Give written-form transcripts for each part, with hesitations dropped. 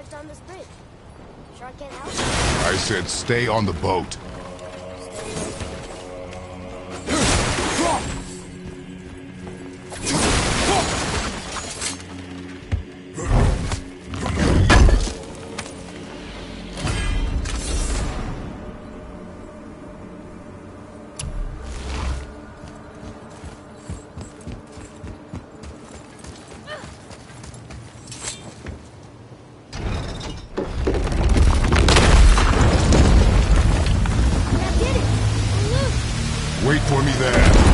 barged on this bridge. Sure I can't help? I said stay on the boat. Wait for me there.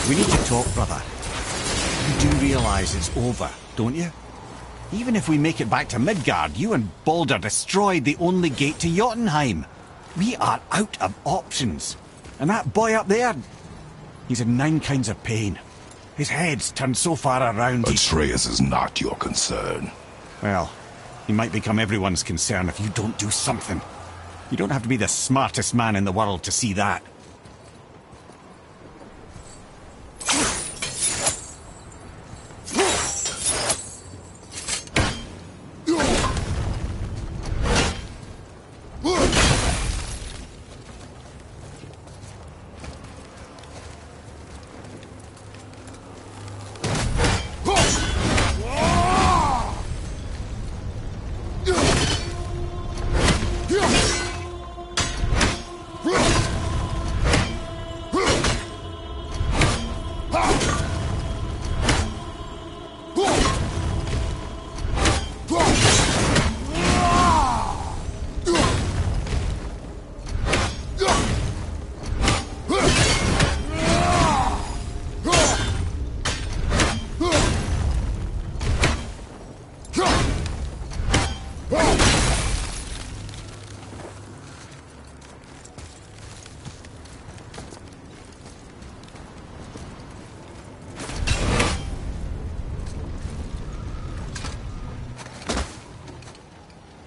We need to talk, brother. You do realize it's over, don't you? Even if we make it back to Midgard, you and Baldur destroyed the only gate to Jotunheim. We are out of options. And that boy up there, he's in 9 kinds of pain. His head's turned so far around. Atreus is not your concern. Well, he might become everyone's concern if you don't do something. You don't have to be the smartest man in the world to see that.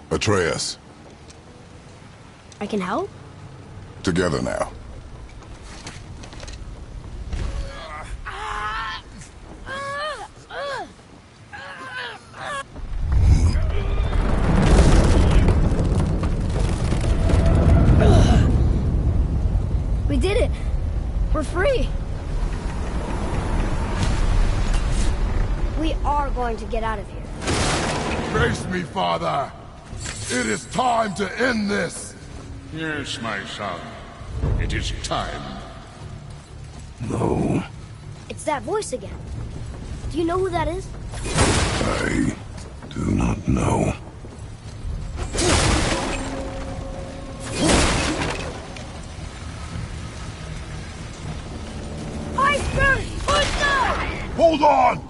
Atreus. I can help? Together now. We did it! We're free! We are going to get out of here. Face me, father! It is time to end this! Yes, my son. It is time. No. It's that voice again. Do you know who that is? I do not know. Iceberg! Push now! Hold on!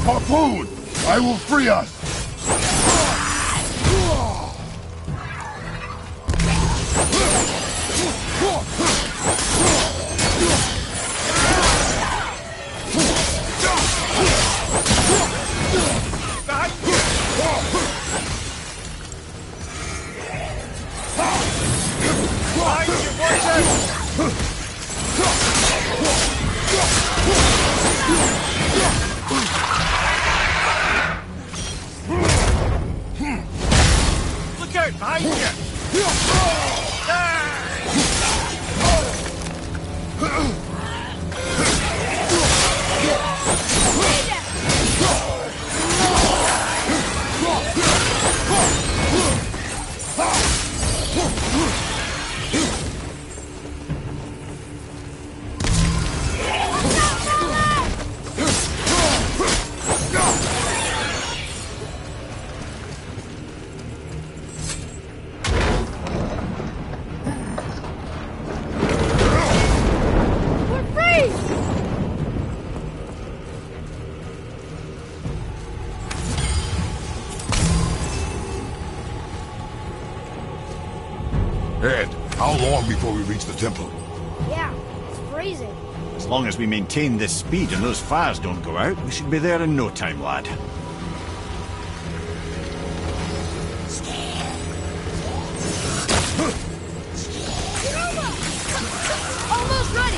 Harpoon! I will free us! Look out behind you! Ed, how long before we reach the temple? Yeah, it's freezing. As long as we maintain this speed and those fires don't go out, we should be there in no time, lad. Almost ready.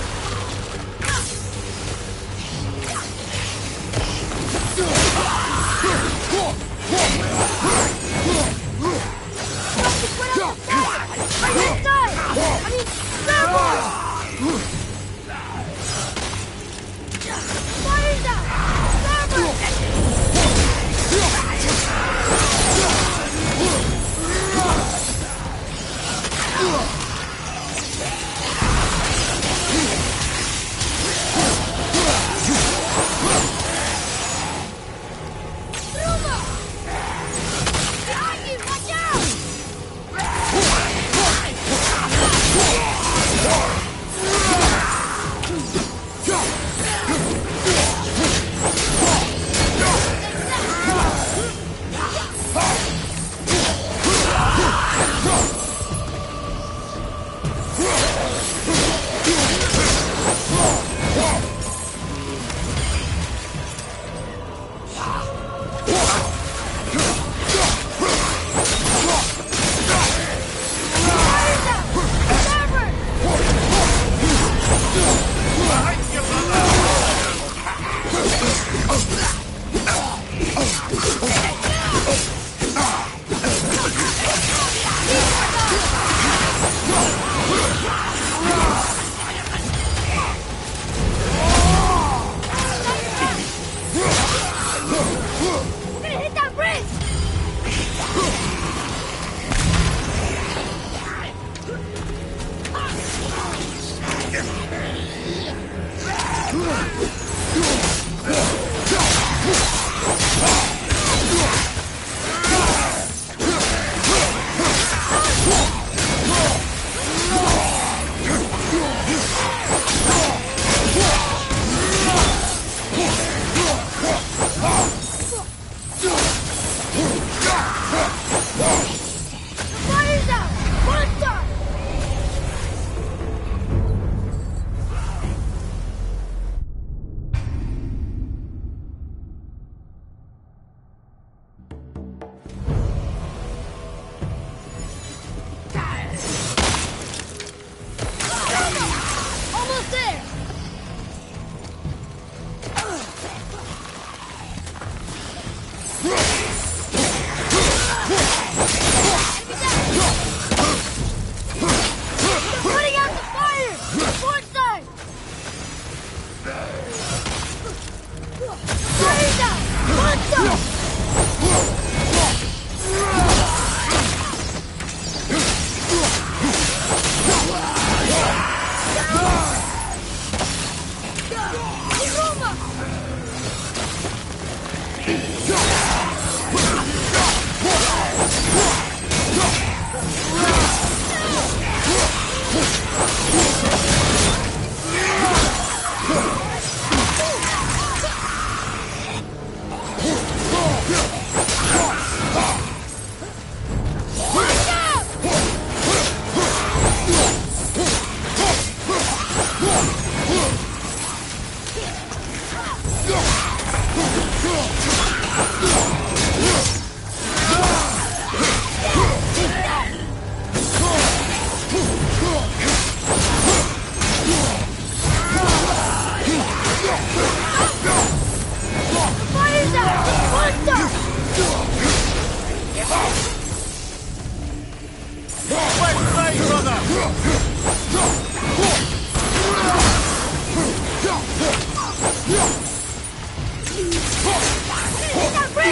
I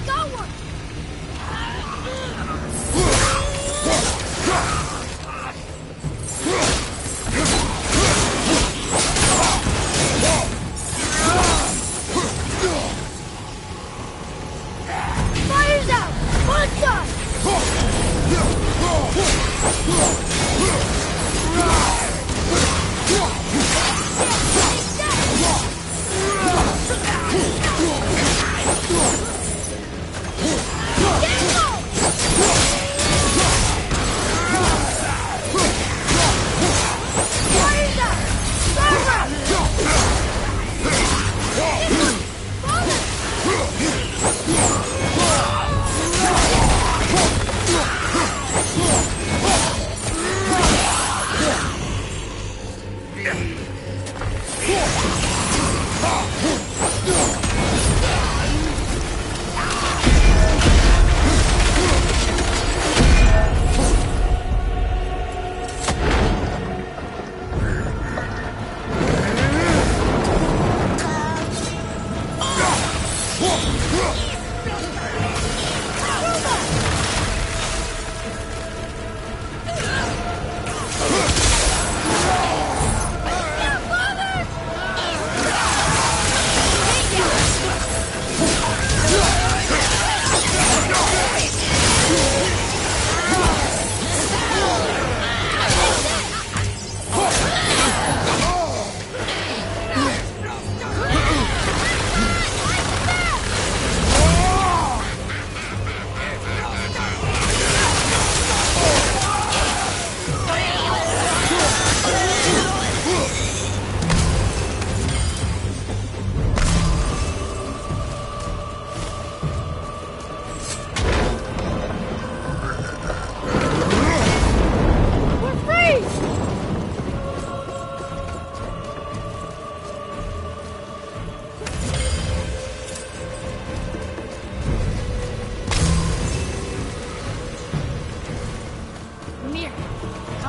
got one! Fire's out! One shot!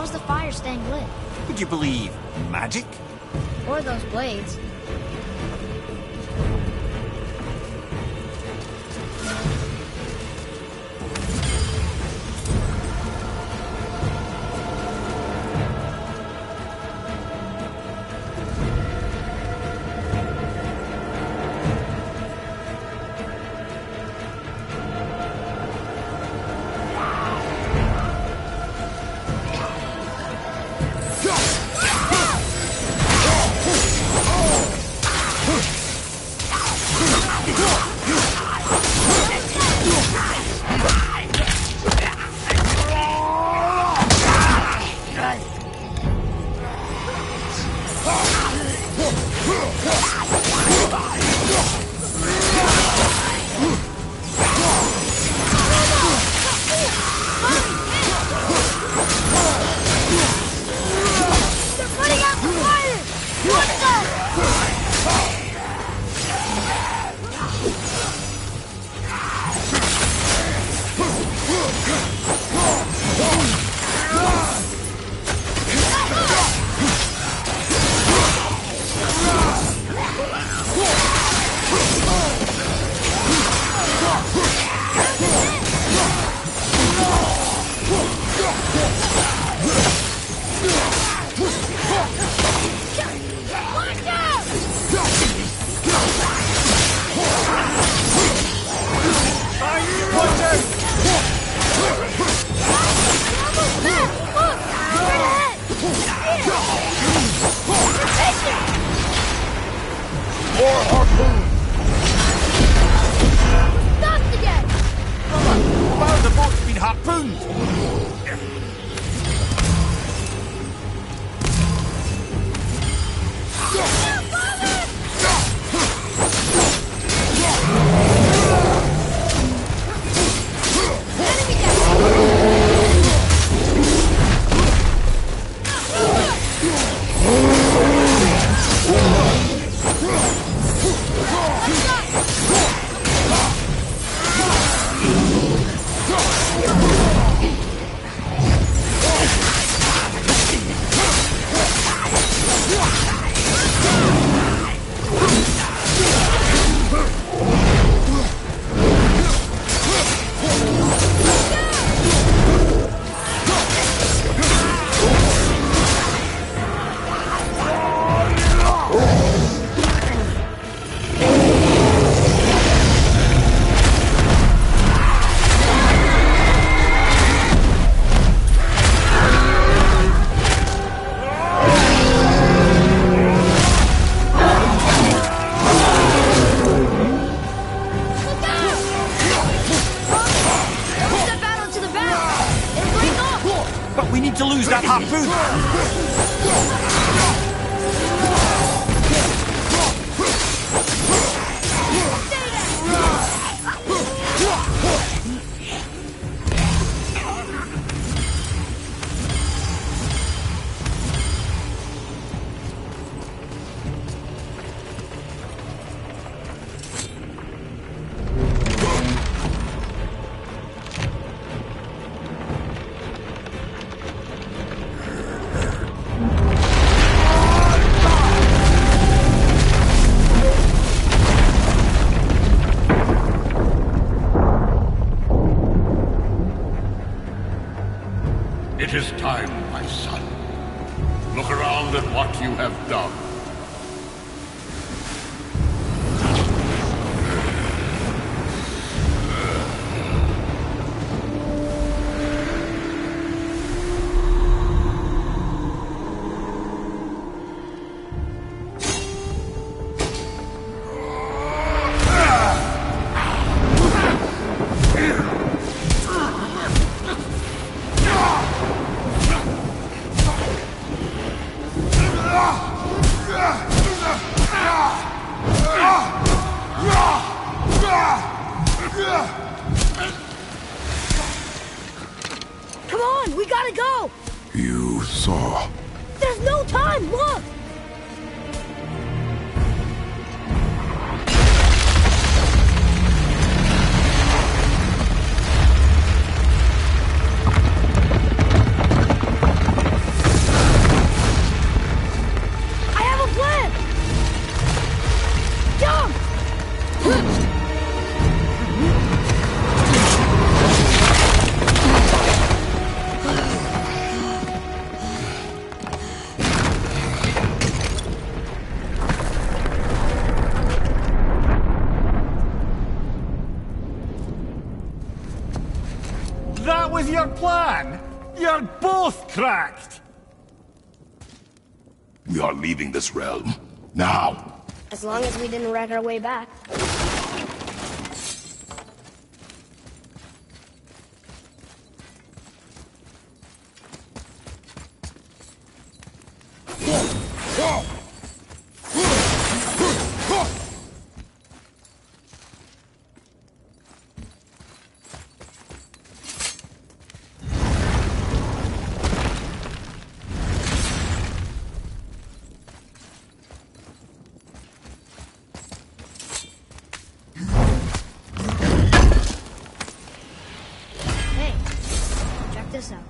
How's the fire staying lit? Would you believe magic? Or those blades. marveled at what you have done. Come on, we gotta go! You saw. There's no time, look! I have a plan! Jump! That was your plan? You're both cracked! We are leaving this realm. Now! As long as we didn't wreck our way back. Hey, check this out.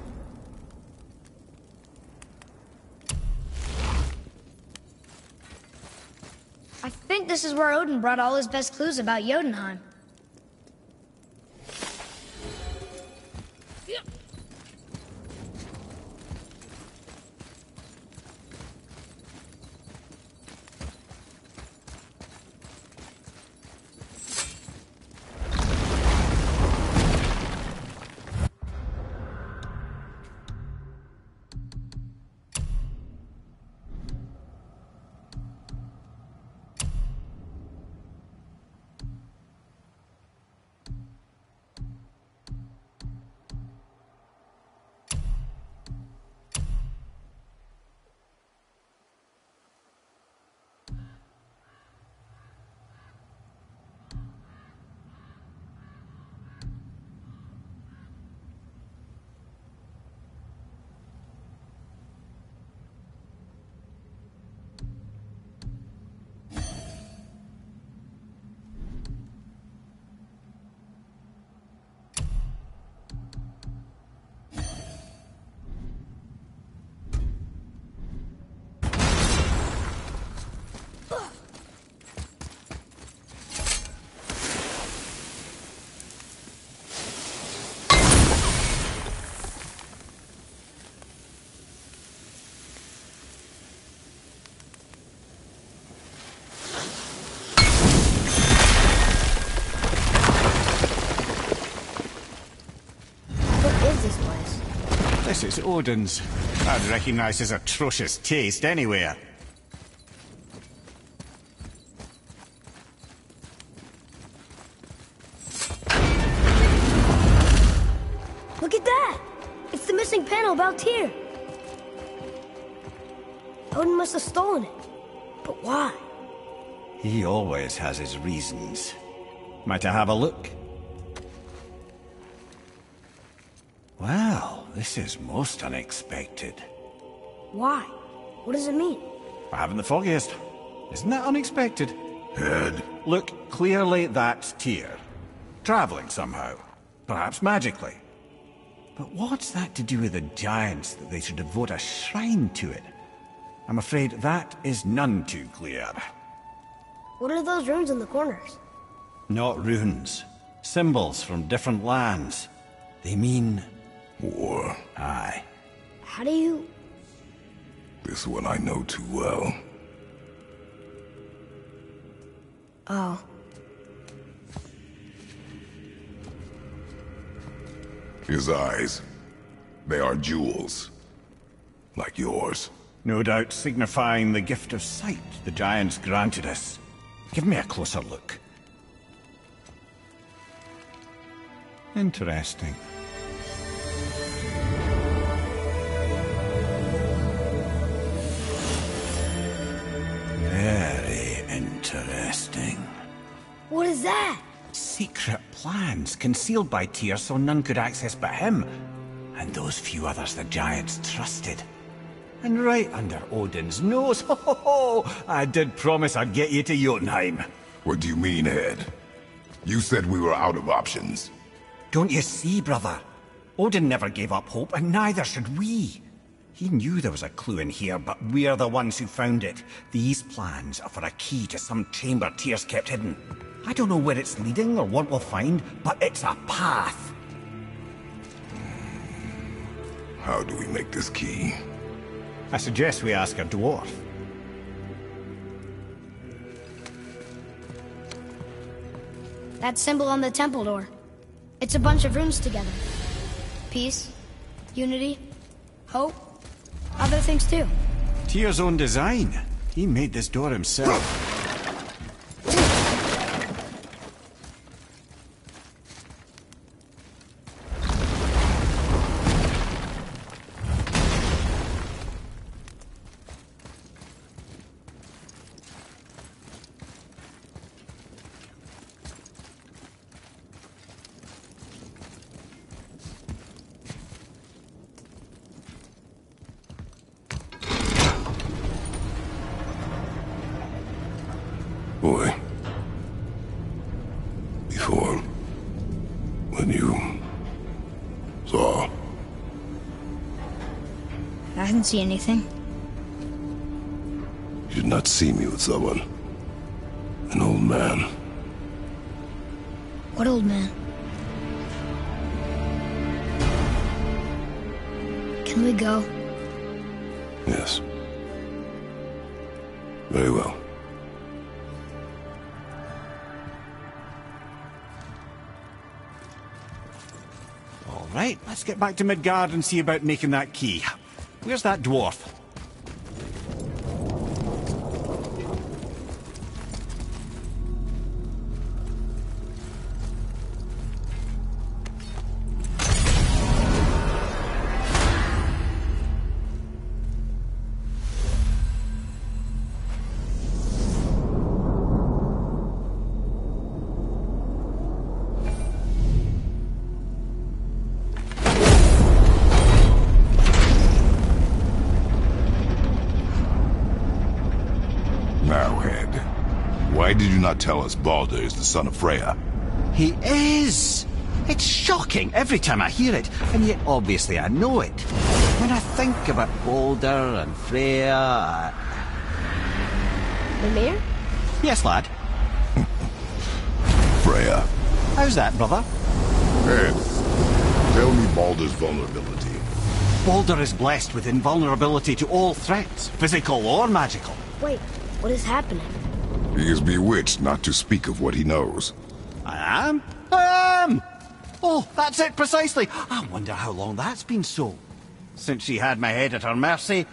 I think this is where Odin brought all his best clues about Jotunheim. This is Odin's. I'd recognize his atrocious taste anywhere. Look at that! It's the missing panel about Tyr. Odin must have stolen it. But why? He always has his reasons. Might I have a look? Well, this is most unexpected. Why? What does it mean? I haven't the foggiest. Isn't that unexpected? Head. Look, clearly that's Tyr. Traveling somehow. Perhaps magically. But what's that to do with the giants that they should devote a shrine to it? I'm afraid that is none too clear. What are those runes in the corners? Not runes. Symbols from different lands. They mean... War. Aye. How do you... This one I know too well. Oh. His eyes. They are jewels. Like yours. No doubt signifying the gift of sight the Giants granted us. Give me a closer look. Interesting. Very interesting. What is that? Secret plans concealed by Tyr so none could access but him, and those few others the Giants trusted. And right under Odin's nose, ho ho ho! I did promise I'd get you to Jotunheim. What do you mean, Head? You said we were out of options. Don't you see, brother? Odin never gave up hope, and neither should we. He knew there was a clue in here, but we're the ones who found it. These plans are for a key to some chamber Tyr's kept hidden. I don't know where it's leading or what we'll find, but it's a path. How do we make this key? I suggest we ask a dwarf. That symbol on the temple door. It's a bunch of runes together. Peace, unity, hope, other things too. Tyr's own design. He made this door himself. Boy. Before... when you... saw... I didn't see anything. You did not see me with someone. An old man. What old man? Can we go? Yes. Very well. All right, let's get back to Midgard and see about making that key. Where's that dwarf? Now, Head. Why did you not tell us Baldur is the son of Freya? He is! It's shocking every time I hear it, and yet obviously I know it. When I think about Baldur and Freya... Mimir? Yes, lad. Freya. How's that, brother? Head, tell me Baldur's vulnerability. Baldur is blessed with invulnerability to all threats, physical or magical. Wait, what is happening? He is bewitched not to speak of what he knows. I am? I am! Oh, that's it precisely. I wonder how long that's been so. Since she had my head at her mercy,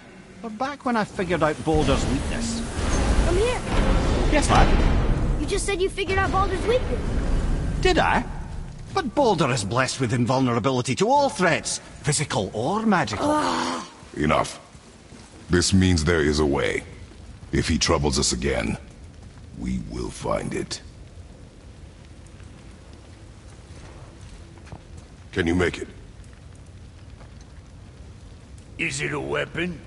or back when I figured out Baldur's weakness. Come here. Yes, lad. You just said you figured out Baldur's weakness. Did I? But Baldur is blessed with invulnerability to all threats, physical or magical. Enough. This means there is a way. If he troubles us again, we will find it. Can you make it? Is it a weapon?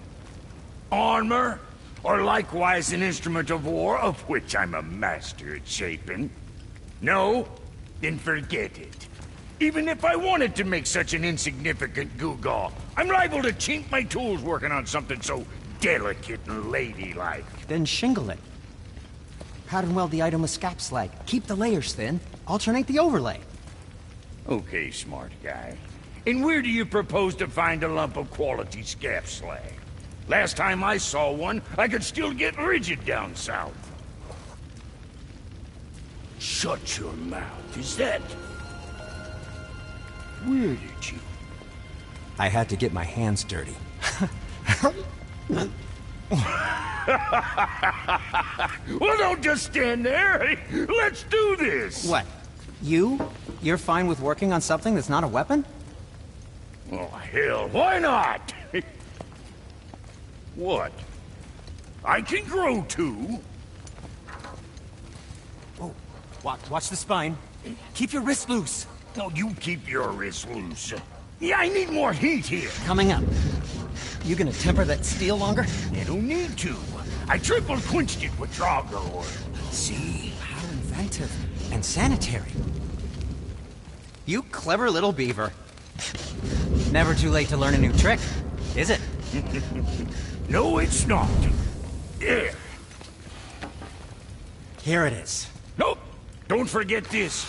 Armor? Or likewise an instrument of war, of which I'm a master at shaping? No? Then forget it. Even if I wanted to make such an insignificant gewgaw, I'm liable to chink my tools working on something so delicate and ladylike. Then shingle it. Pattern weld the item with scap slag. Keep the layers thin. Alternate the overlay. Okay, smart guy. And where do you propose to find a lump of quality scap slag? Last time I saw one, I could still get rigid down south. Shut your mouth, is that... Where did you... I had to get my hands dirty. Well, don't just stand there. Let's do this. What? You're fine with working on something that's not a weapon? Oh, hell, why not? What? I can grow too. Oh, watch the spine. Keep your wrist loose. No, you keep your wrist loose. Yeah, I need more heat here. Coming up. You gonna temper that steel longer? You don't need to. I triple quenched it with Draugr oil. See? How inventive. And sanitary. You clever little beaver. Never too late to learn a new trick, is it? No, it's not. There. Here it is. Nope. Don't forget this.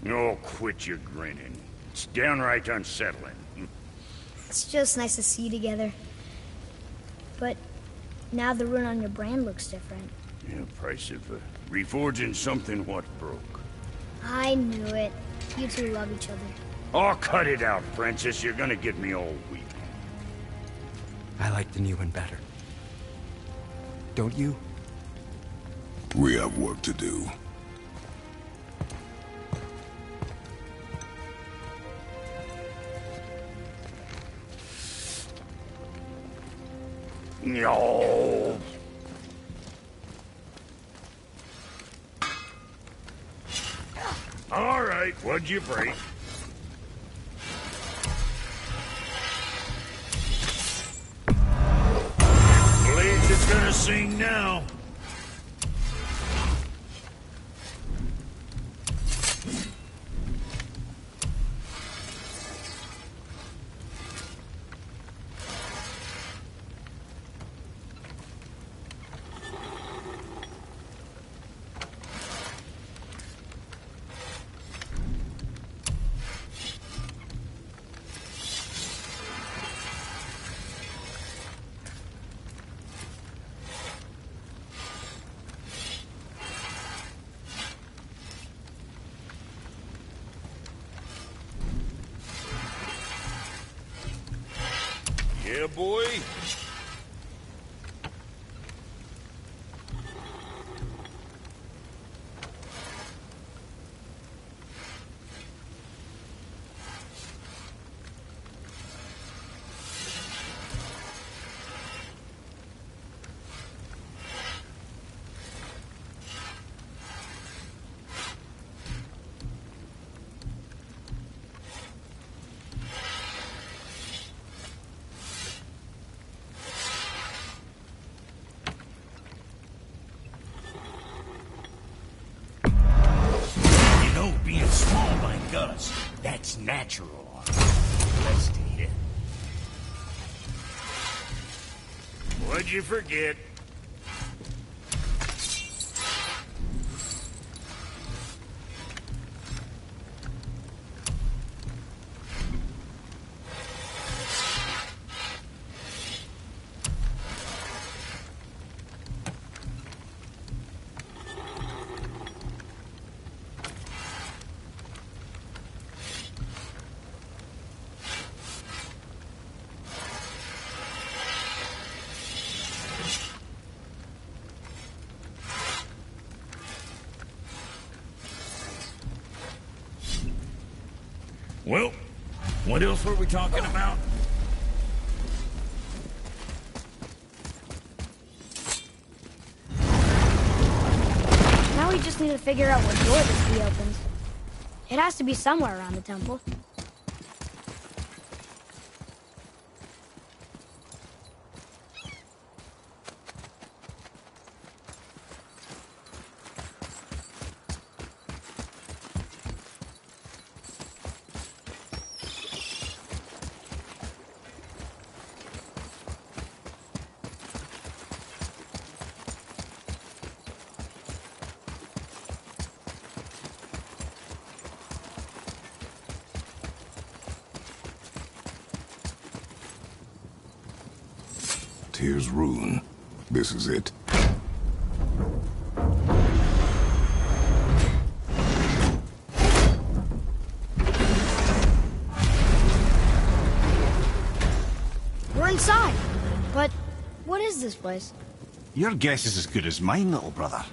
Oh, quit your grinning. It's downright unsettling. It's just nice to see you together. But now the rune on your brand looks different. Yeah, price of reforging something what broke. I knew it. You two love each other. Oh, cut it out, Princess. You're gonna get me all weak. I like the new one better. Don't you? We have work to do. No. All right, what'd you break? Blades is gonna sing now. Yeah, boy. Being small like us, that's natural. Let's do it. What'd you forget? Well, what else were we talking about? Now we just need to figure out what door this key opens. It has to be somewhere around the temple. Tyr's rune. This is it. We're inside. But what is this place? Your guess is as good as mine, little brother.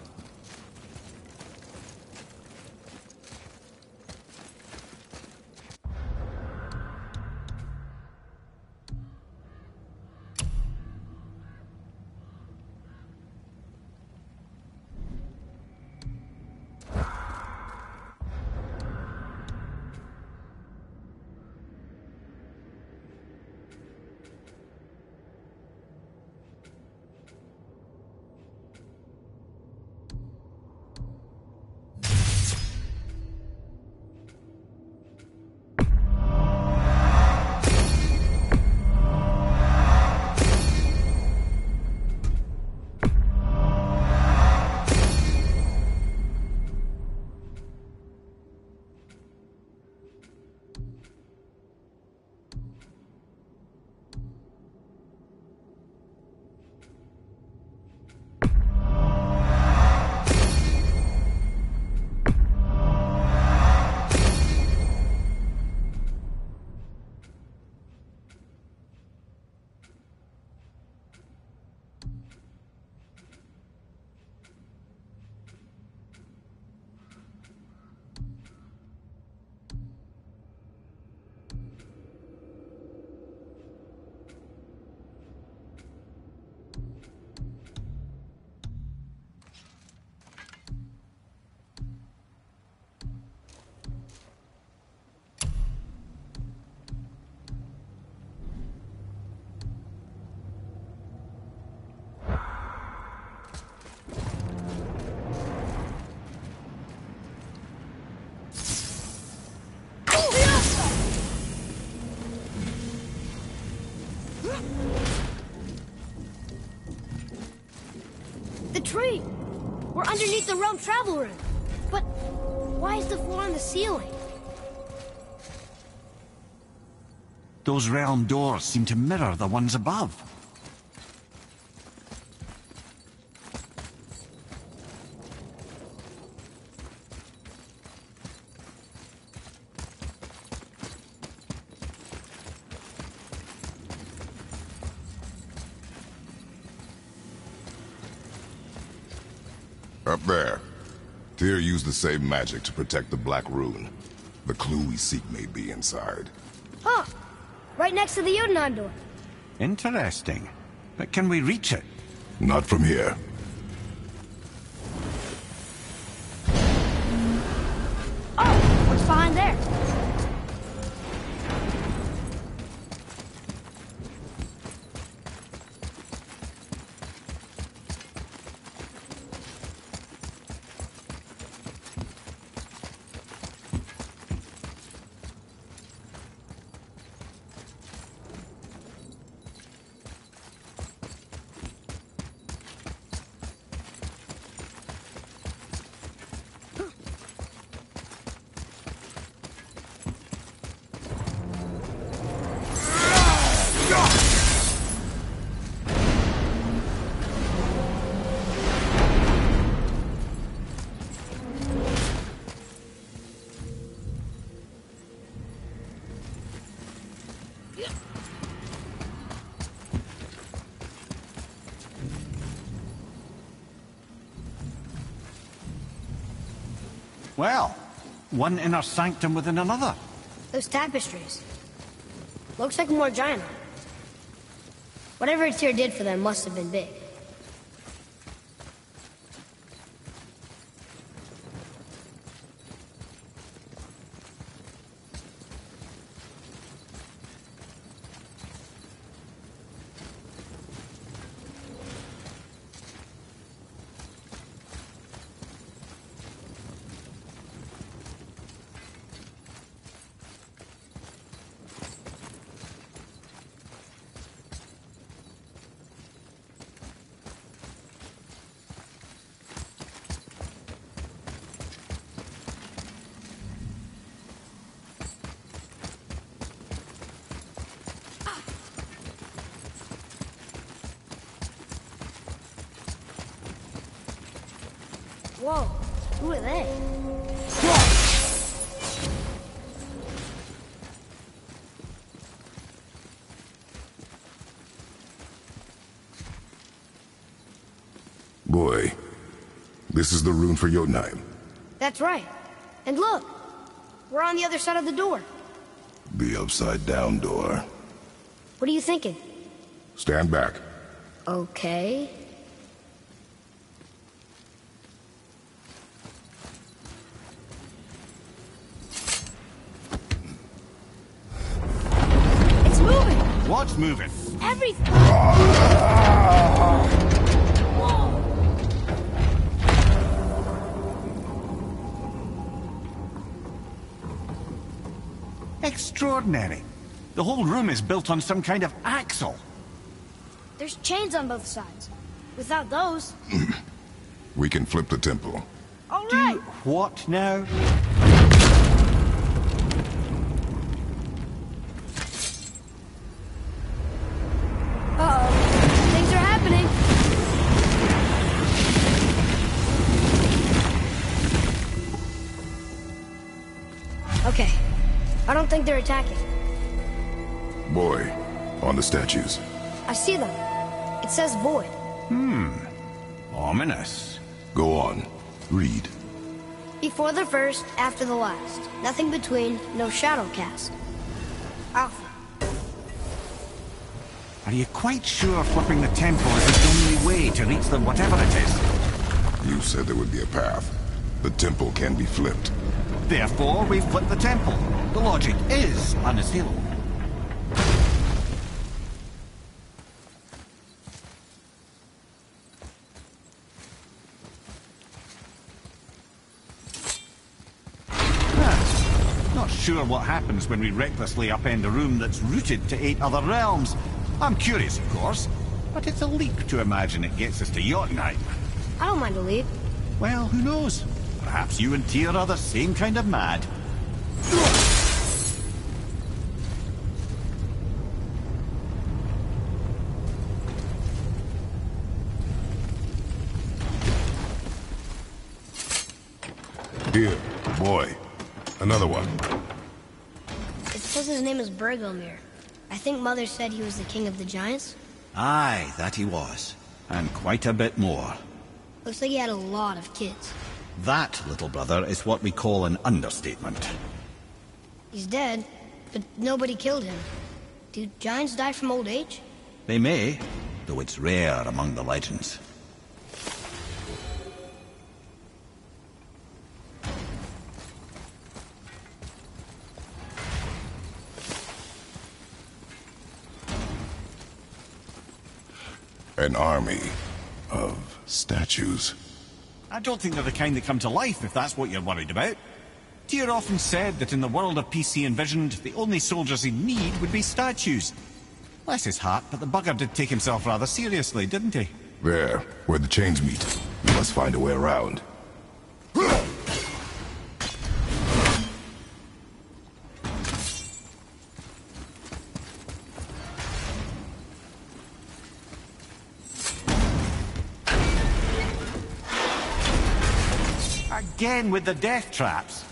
The tree! We're underneath the realm travel room. But why is the floor on the ceiling? Those realm doors seem to mirror the ones above. Up there. Tyr used the same magic to protect the Black Rune. The clue we seek may be inside. Huh! Right next to the Jotunheim door. Interesting. But can we reach it? Not from here. Oh! What's behind there? Well, one inner sanctum within another. Those tapestries. Looks like more giant. Whatever Tyr did for them must have been big. Whoa, who are they? Boy, this is the rune for Jotunheim. That's right. And look, we're on the other side of the door. The upside-down door. What are you thinking? Stand back. Okay. It's moving! What's moving? Everything! Extraordinary. The whole room is built on some kind of axle. There's chains on both sides. Without those... We can flip the temple. All right! What now? Uh-oh. Things are happening. Okay. I don't think they're attacking. Boy, on the statues. I see them. It says void. Ominous. Go on. Read. Before the first, after the last. Nothing between, no shadow cast. Alpha. Are you quite sure flipping the temple is the only way to reach them, whatever it is? You said there would be a path. The temple can be flipped. Therefore, we flip the temple. The logic is unassailable. Not sure what happens when we recklessly upend a room that's rooted to 8 other realms. I'm curious, of course, but it's a leap to imagine it gets us to Jotunheim. I don't mind a leap. Well, who knows? Perhaps you and Tyr are the same kind of mad. Here, boy. Another one. It says his name is Bergelmir. I think Mother said he was the king of the giants. Aye, that he was. And quite a bit more. Looks like he had a lot of kids. That, little brother, is what we call an understatement. He's dead, but nobody killed him. Do giants die from old age? They may, though it's rare among the legends. An army of statues. I don't think they're the kind that come to life, if that's what you're worried about. Tyr often said that in the world of peace he envisioned, the only soldiers he'd need would be statues. Bless his heart, but the bugger did take himself rather seriously, didn't he? There, where the chains meet. We must find a way around. Again with the death traps.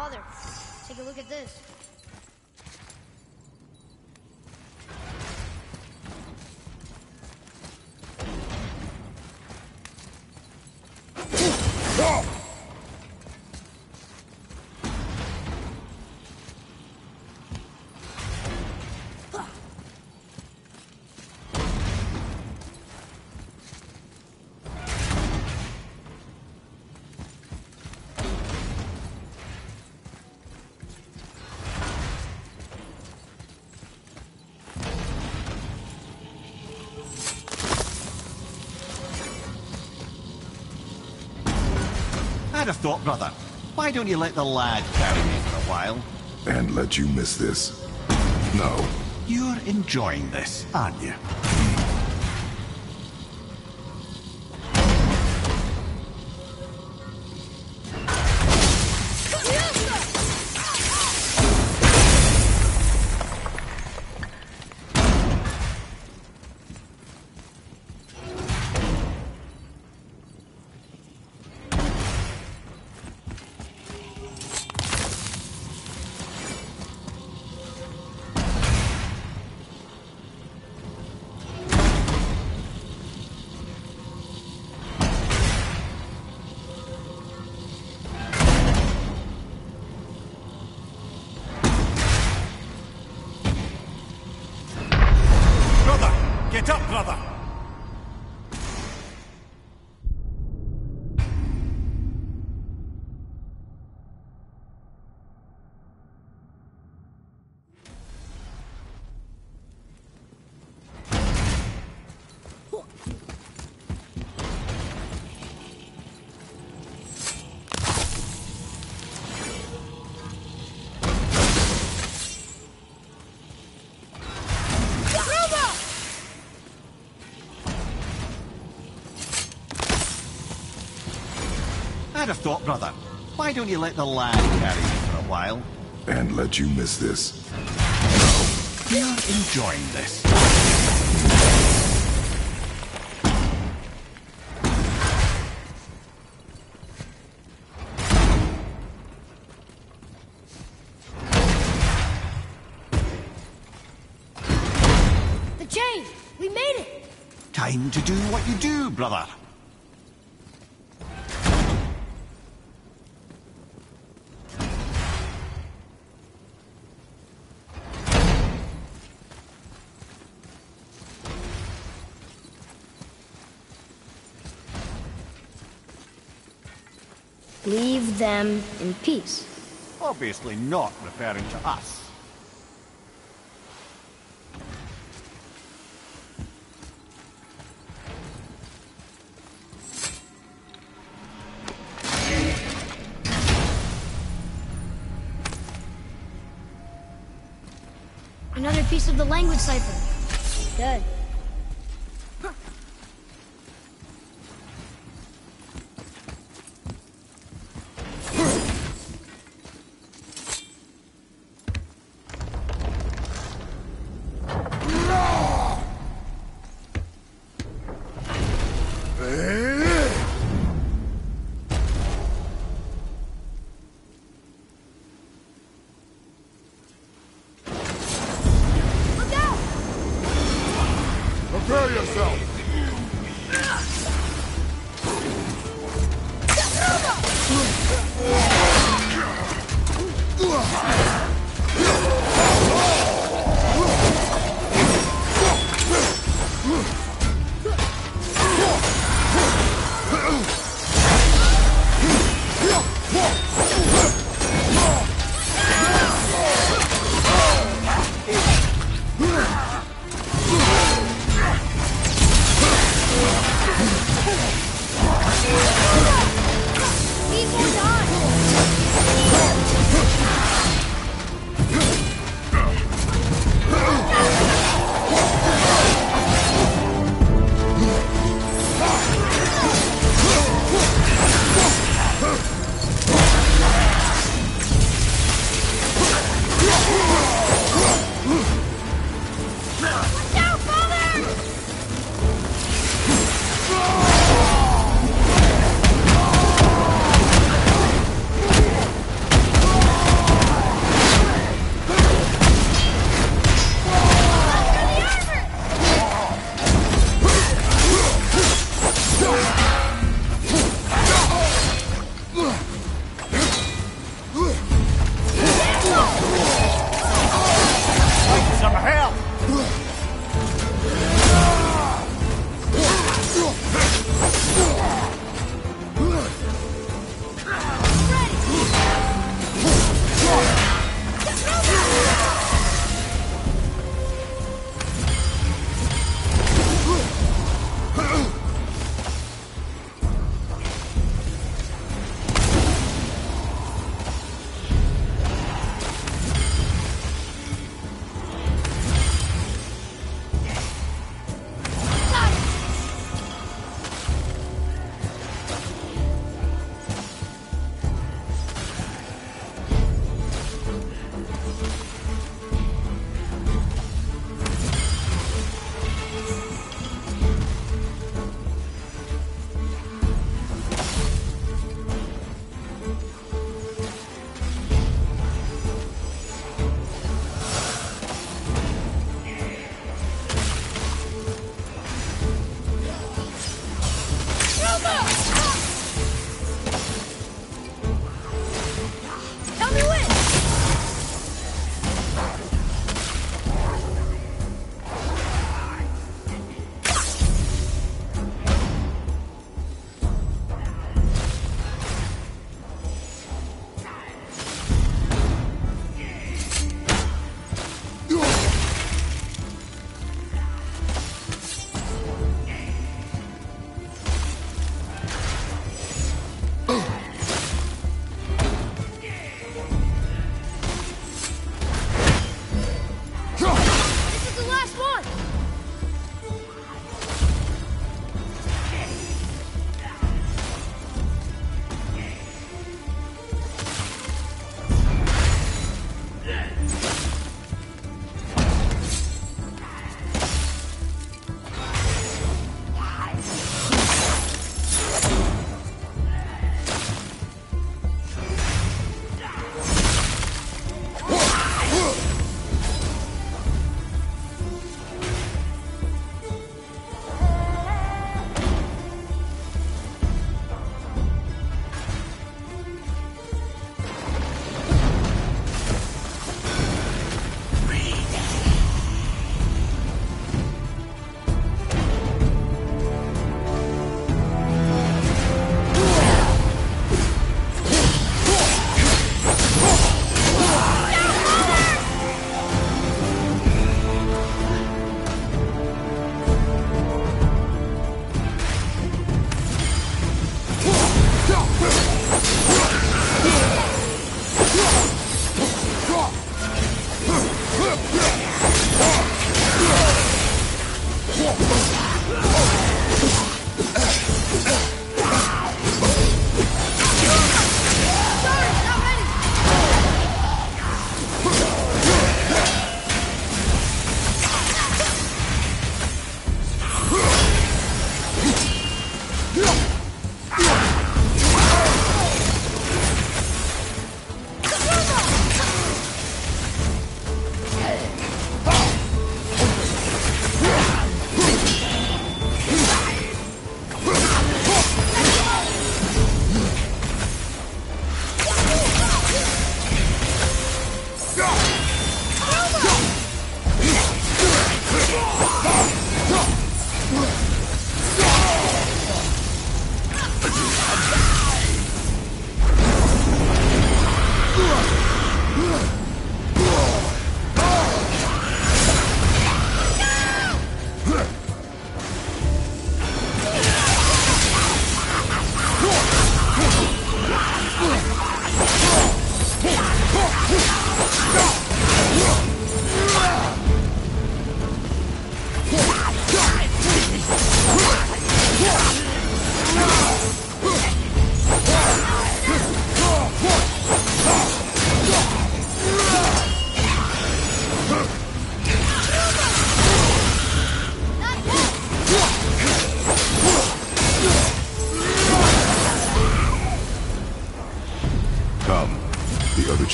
Father, take a look at this. I'd have thought, brother, why don't you let the lad carry me for a while? And let you miss this? No. You're enjoying this, aren't you? Get up, brother! I'd have thought, brother, why don't you let the lad carry me for a while? And let you miss this? You're enjoying this. The chain! We made it! Time to do what you do, brother. Leave them in peace. Obviously not referring to us. Another piece of the language cipher. Good. Prepare yourself!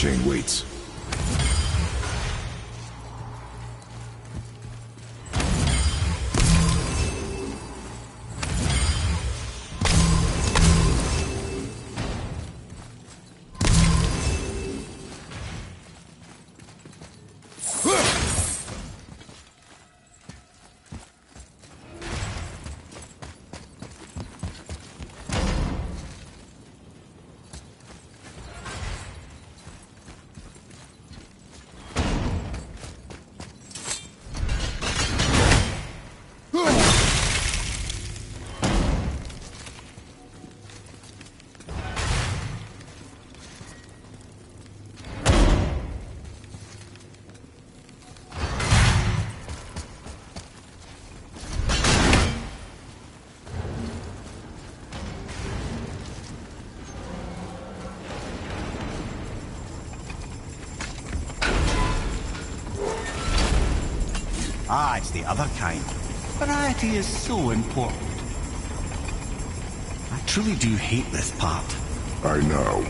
chain waits. Ah, it's the other kind. Variety is so important. I truly do hate this part. I know.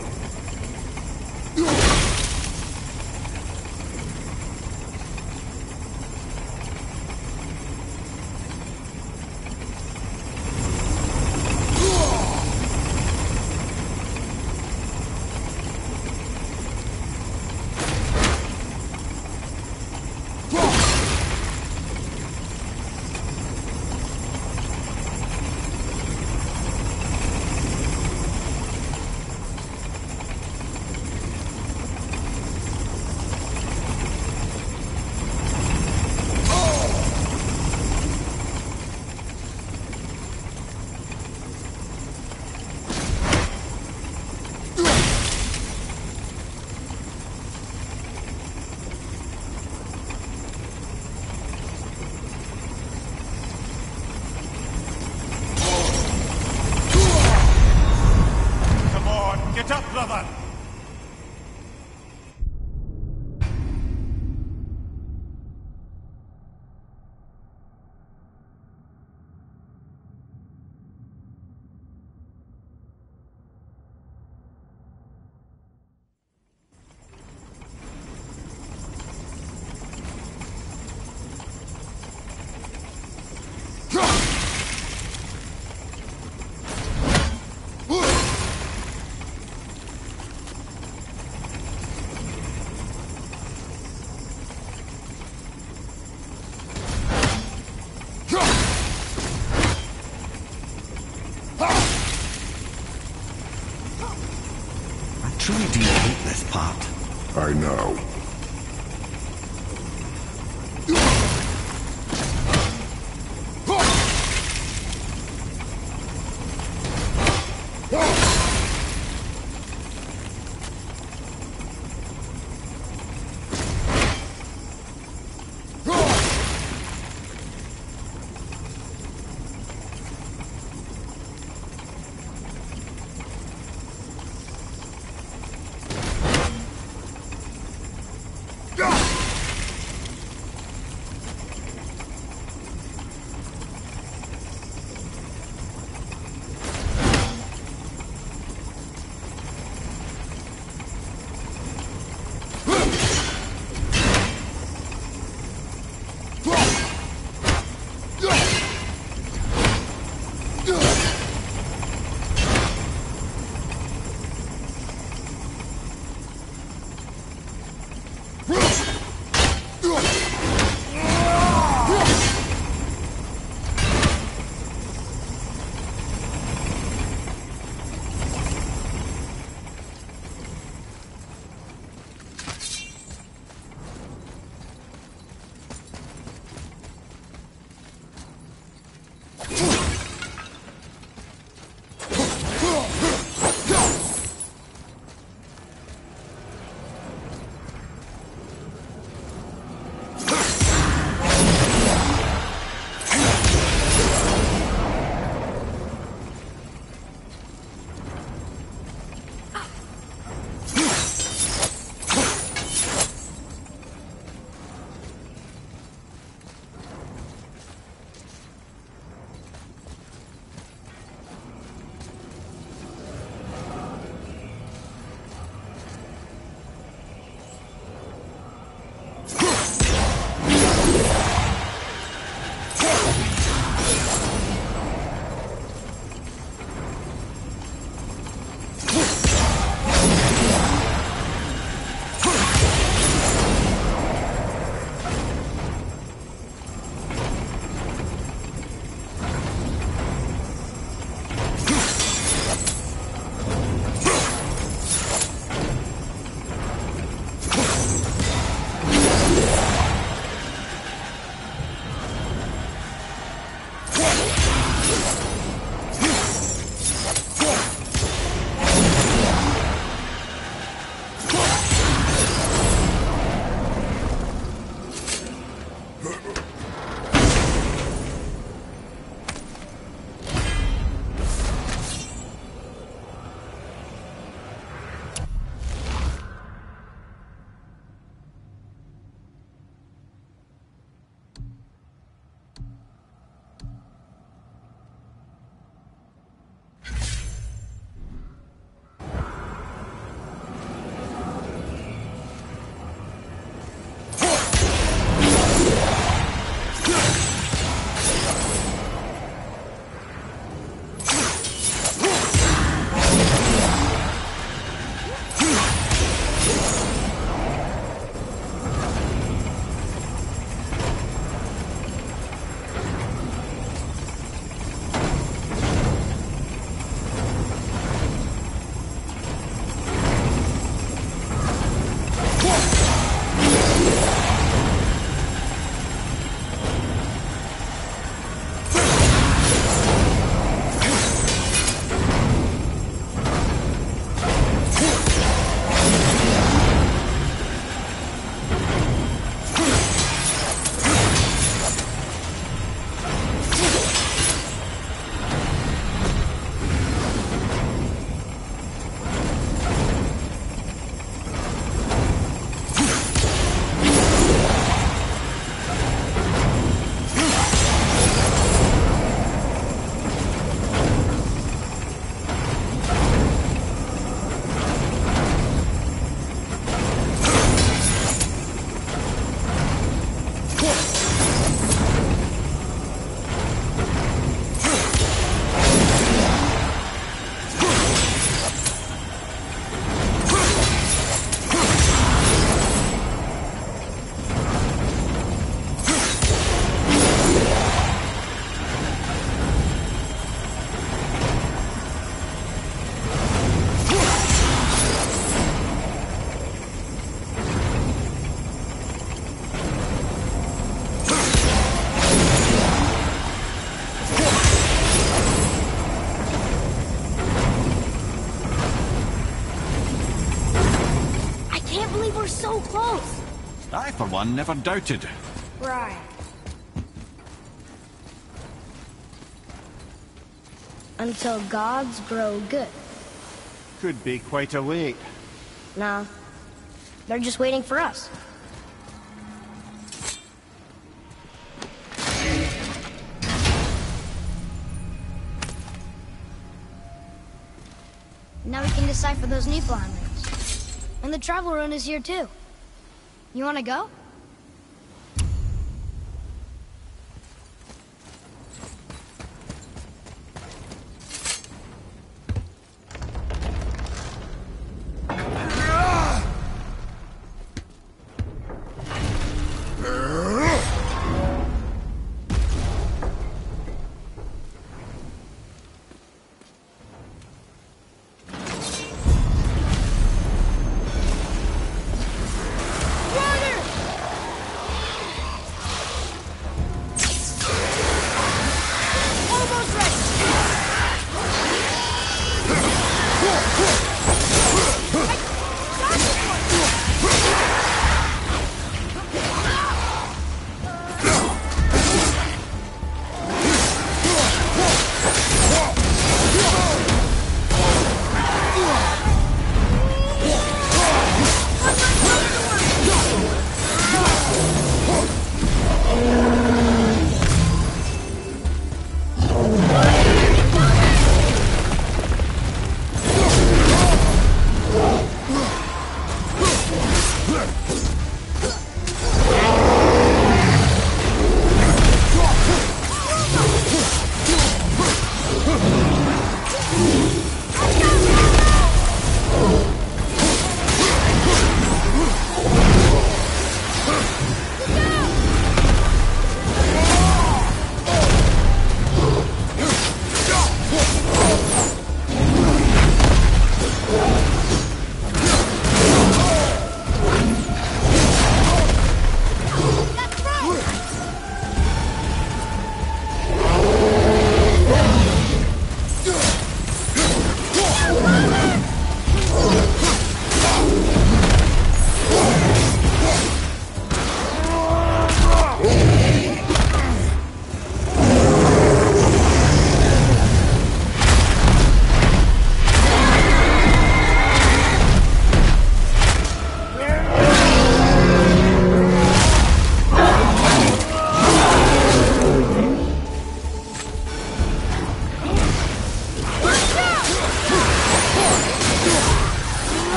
Get up, brother! I truly do hate this part. I know. I, for one, never doubted. Right. Until gods grow good. Could be quite a wait. No. They're just waiting for us. Now we can decipher those Niflheim rings. And the travel rune is here too. You wanna go?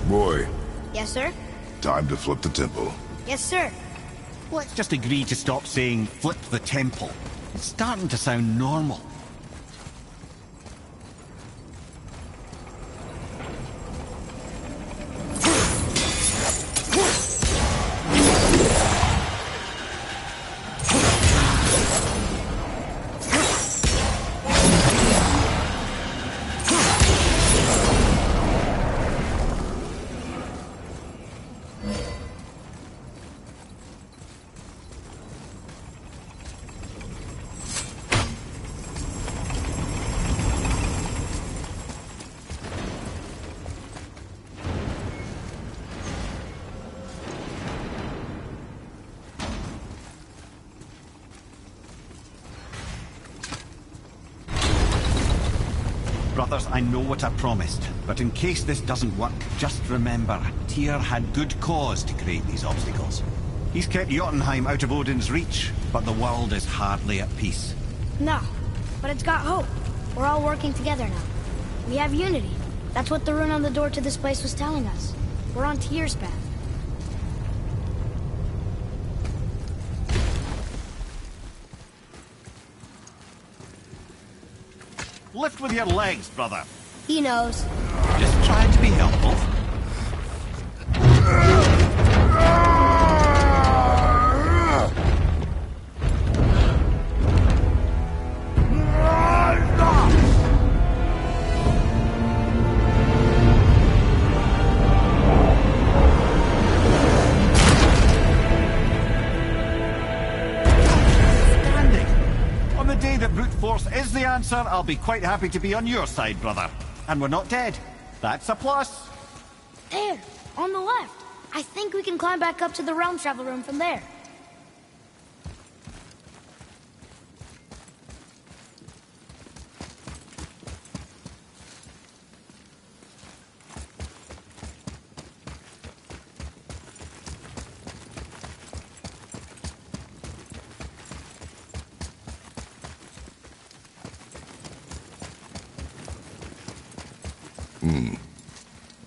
Boy, Yes, sir? time to flip the temple. Yes, sir. Let's just agree to stop saying flip the temple. It's starting to sound normal. Brothers, I know what I promised, but in case this doesn't work, just remember, Tyr had good cause to create these obstacles. He's kept Jotunheim out of Odin's reach, but the world is hardly at peace. No, but it's got hope. We're all working together now. We have unity. That's what the rune on the door to this place was telling us. We're on Tyr's path. Lift with your legs, brother. He knows. Just trying to be helpful. On the day that brute force is the answer, I'll be quite happy to be on your side, brother. And we're not dead. That's a plus. There, on the left. I think we can climb back up to the realm travel room from there.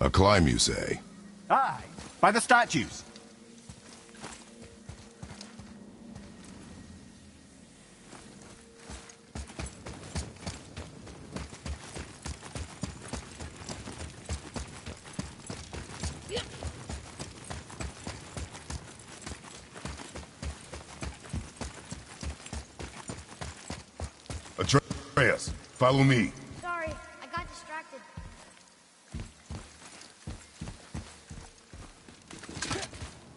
A climb, you say? Aye, by the statues. Atreus, follow me. Sorry, I got distracted.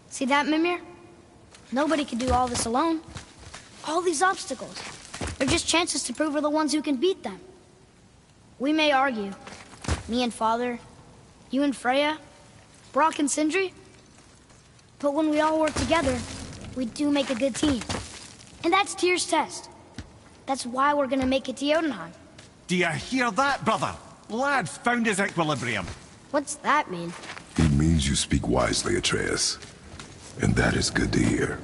See that, Mimir? Nobody can do all this alone. All these obstacles. They're just chances to prove we're the ones who can beat them. We may argue. Me and Father, you and Freya, Brock and Sindri. But when we all work together, we do make a good team. And that's Tyr's test. That's why we're gonna make it to Jotunheim. Do you hear that, brother? Lad's found his equilibrium. What's that mean? It means you speak wisely, Atreus. And that is good to hear.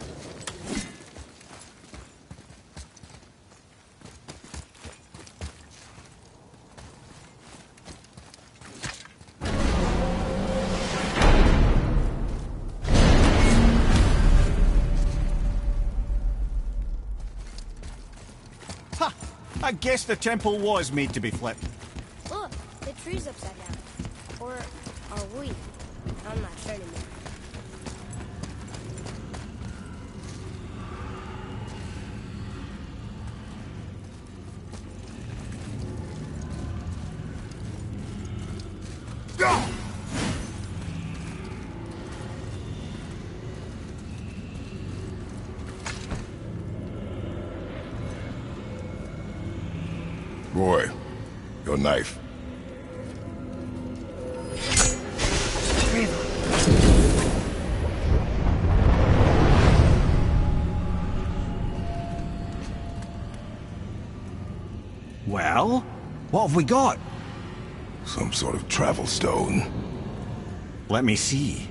Ha! I guess the temple was made to be flipped. Look, the tree's upside down. Or are we? I'm not sure anymore. Roy, your knife. Well, what have we got? Some sort of travel stone. Let me see.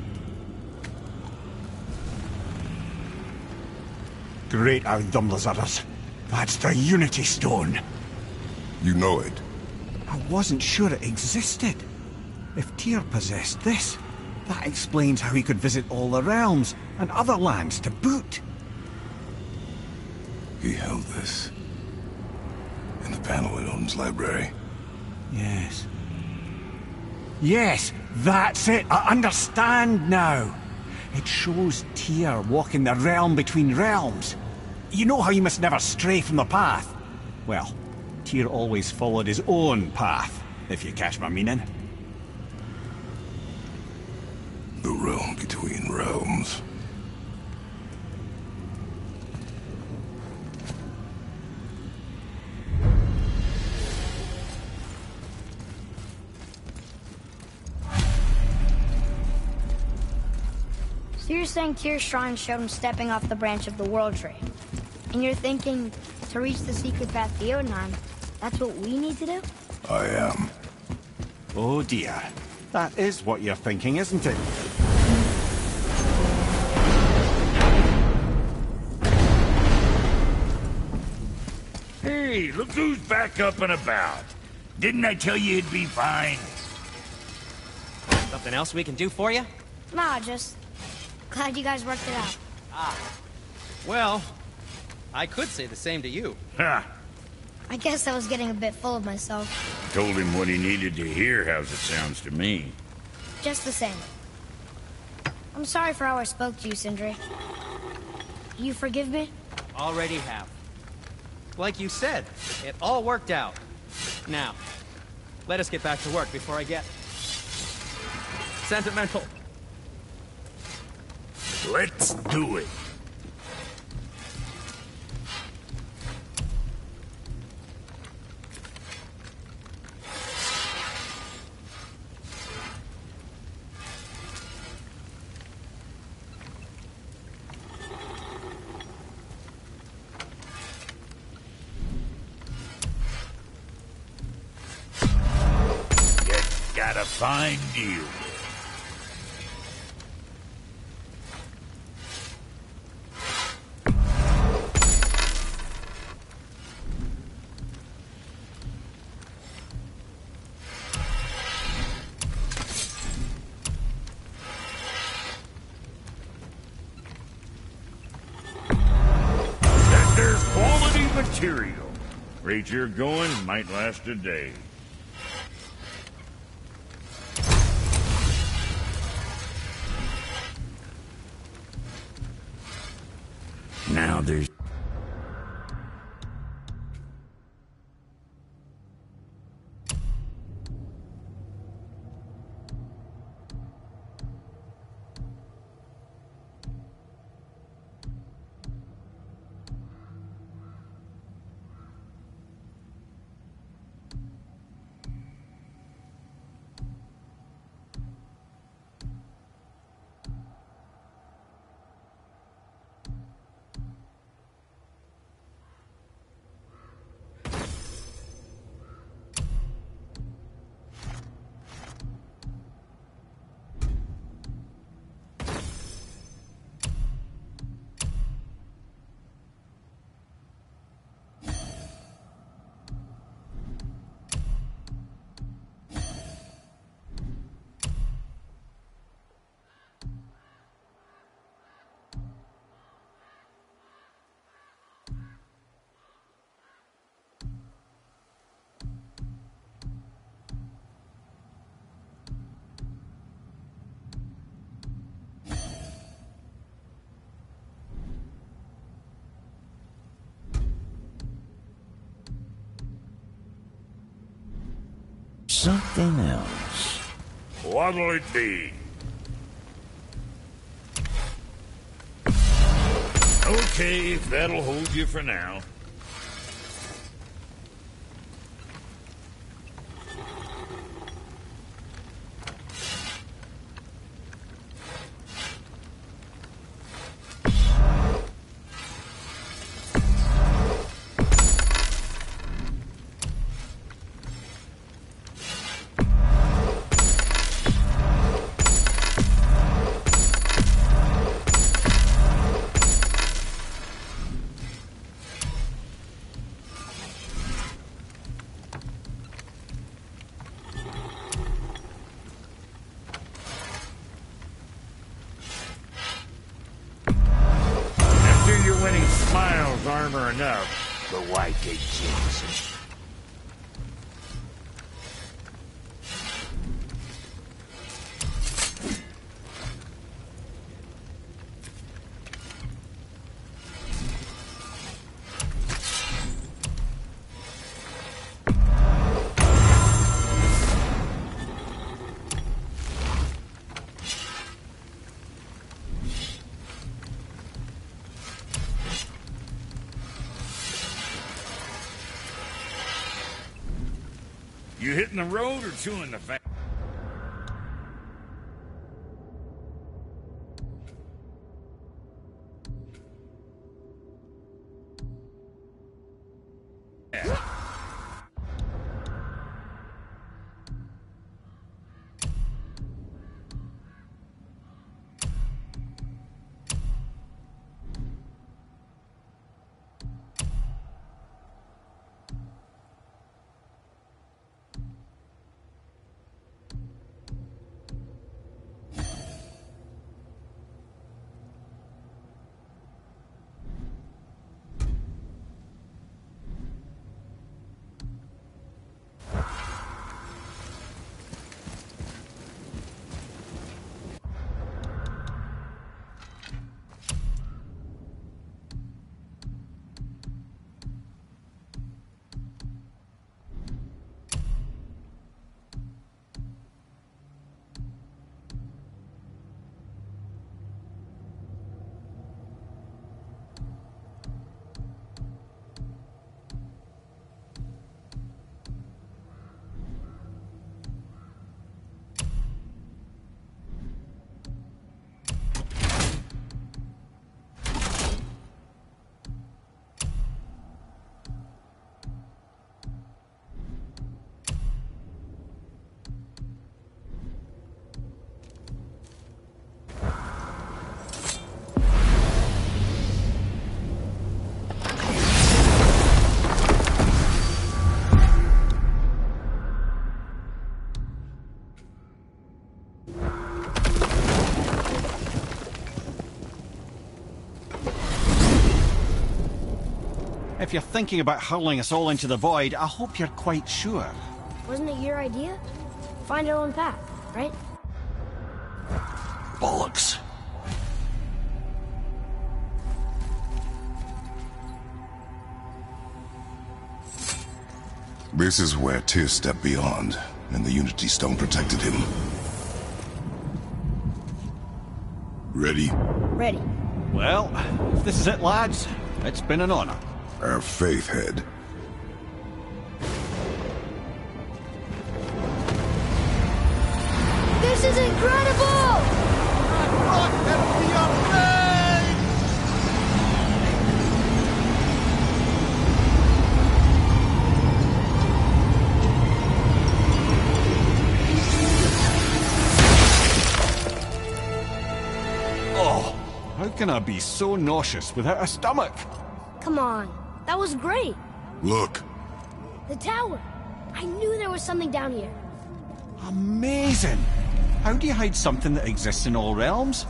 Great Outdumblers. That's the Unity Stone. You know it. I wasn't sure it existed. If Tyr possessed this, that explains how he could visit all the realms and other lands to boot. He held this in the panel in Odin's library. Yes. Yes, that's it. I understand now. It shows Tyr walking the realm between realms. You know how you must never stray from the path? Well, Tyr always followed his own path, if you catch my meaning. The realm between realms. So you're saying Tyr's shrine showed him stepping off the branch of the World Tree. And you're thinking, to reach the secret path to Jotunheim, that's what we need to do? I am. Oh dear. That is what you're thinking, isn't it? Hey, look who's back up and about. Didn't I tell you it'd be fine? Something else we can do for you? Nah, just glad you guys worked it out. Well, I could say the same to you. Ha! I guess I was getting a bit full of myself. Told him what he needed to hear, how's it sounds to me. Just the same. I'm sorry for how I spoke to you, Sindri. You forgive me? Already have. Like you said, it all worked out. Now, let us get back to work before I get sentimental. Let's do it. Got a fine deal. That there's quality material. Rate you're going might last a day. Now there's... something else. What'll it be? Okay, if that'll hold you for now. many smiles armor enough, but why take chances? You hitting the road or chewing the fat? If you're thinking about hurling us all into the void, I hope you're quite sure. Wasn't it your idea? Find our own path, right? Bollocks. This is where Tyr stepped beyond, and the Unity Stone protected him. Ready? Ready. Well, if this is it, lads, it's been an honor. Our faith head. This is incredible! Oh, how can I be so nauseous without a stomach? Come on, that was great. Look. The tower. I knew there was something down here. Amazing! How do you hide something that exists in all realms?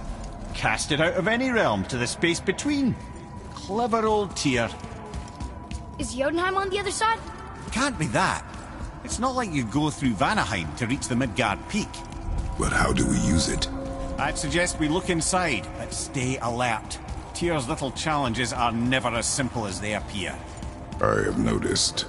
Cast it out of any realm to the space between. Clever old Tyr. Is Jotunheim on the other side? Can't be that. It's not like you go through Vanaheim to reach the Midgard peak. But how do we use it? I'd suggest we look inside, but stay alert. Tyr's little challenges are never as simple as they appear. I have noticed.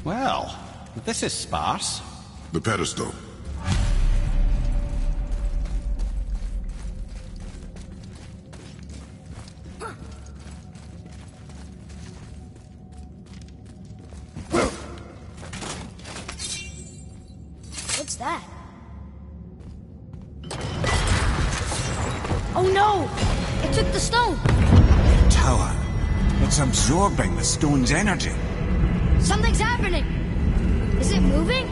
Well, this is sparse. The pedestal. What's that? Oh no! It took the stone! Tower. It's absorbing the stone's energy. Something's happening! Is it moving?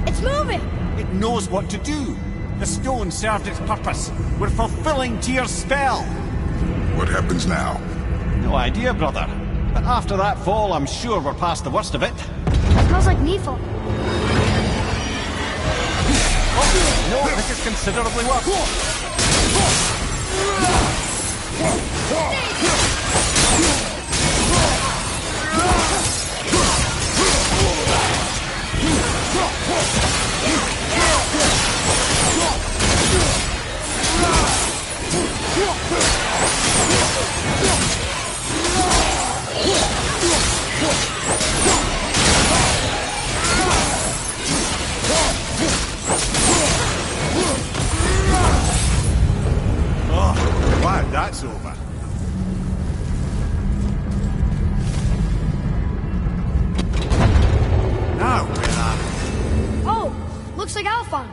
It's moving! It knows what to do. The stone served its purpose. We're fulfilling Tyr's spell. What happens now? No idea, brother. But after that fall, I'm sure we're past the worst of it. Smells like Neefel. Oh, no, this is considerably worse. Oh, glad that's over. Now, where are we? Oh, looks like Alphon.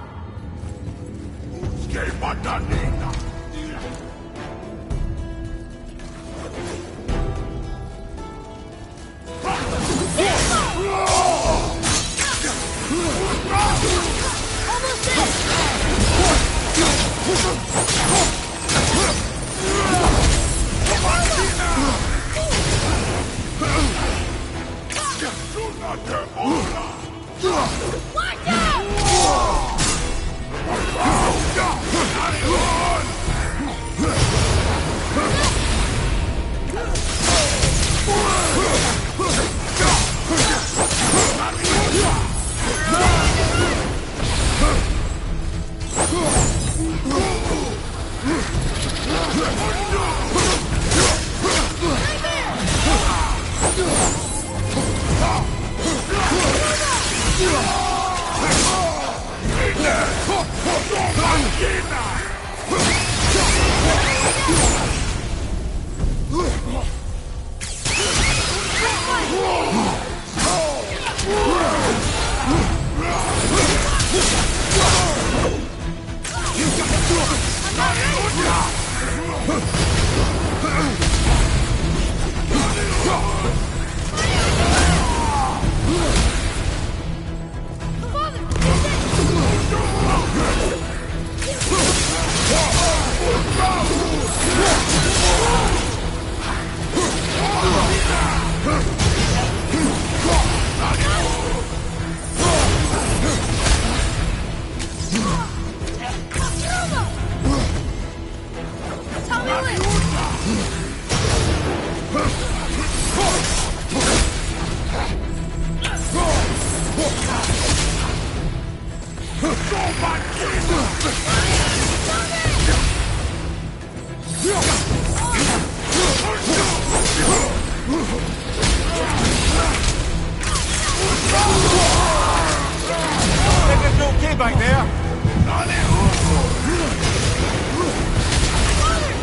Everything okay back there?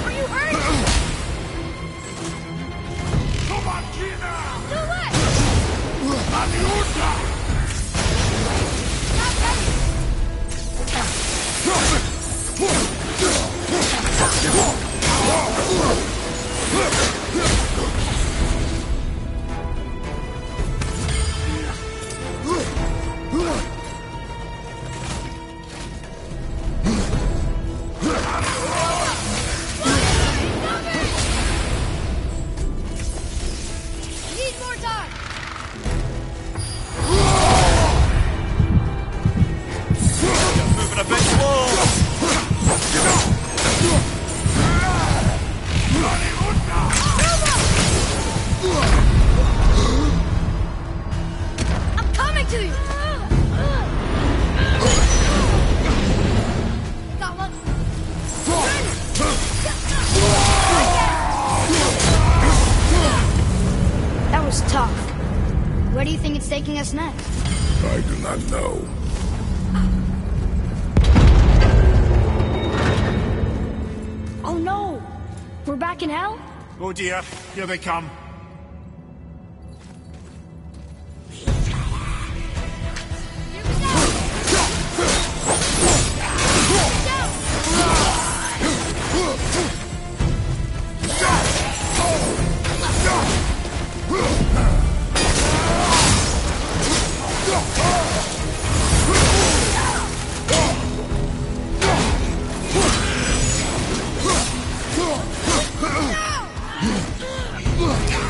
Are you hurt? Do what? Need more time. Moving a bit slow. I'm coming to you. Got one. That was tough. Where do you think it's taking us next? I do not know. Oh no! We're back in hell? Oh dear, here they come. Ugh!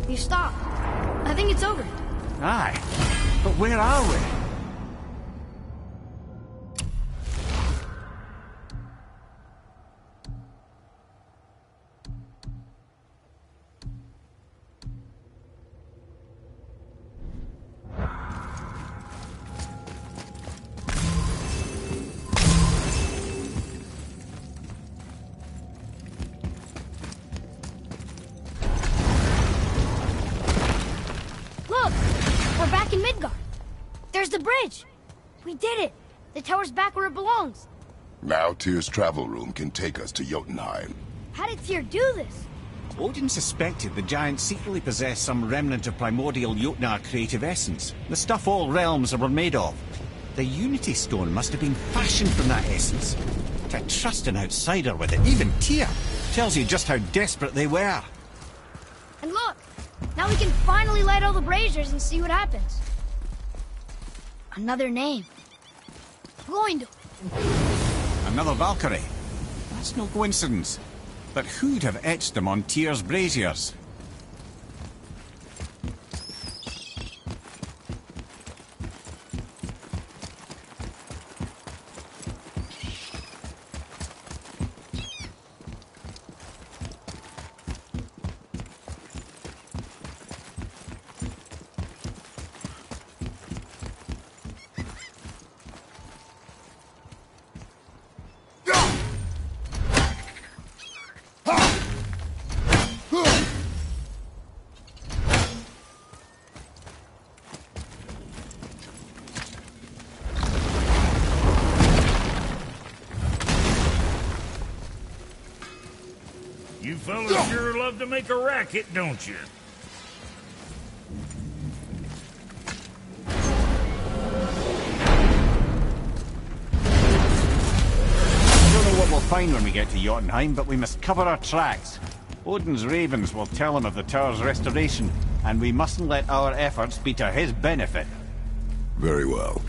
You stop. I think it's over. Aye. But where are we? Look! We're back in Midgard. There's the bridge. We did it. The tower's back where it belongs. Now Tyr's travel room can take us to Jotunheim. How did Tyr do this? Odin suspected the giants secretly possessed some remnant of primordial Jotnar creative essence, the stuff all realms were made of. The Unity Stone must have been fashioned from that essence. To trust an outsider with it, even Tyr, tells you just how desperate they were. And look! Now we can finally light all the braziers and see what happens. Another name. Gloindor. Another Valkyrie. That's no coincidence. But who'd have etched them on Tyr's braziers? You fellas sure love to make a racket, don't you? I don't know what we'll find when we get to Jotunheim, but we must cover our tracks. Odin's ravens will tell him of the tower's restoration, and we mustn't let our efforts be to his benefit. Very well.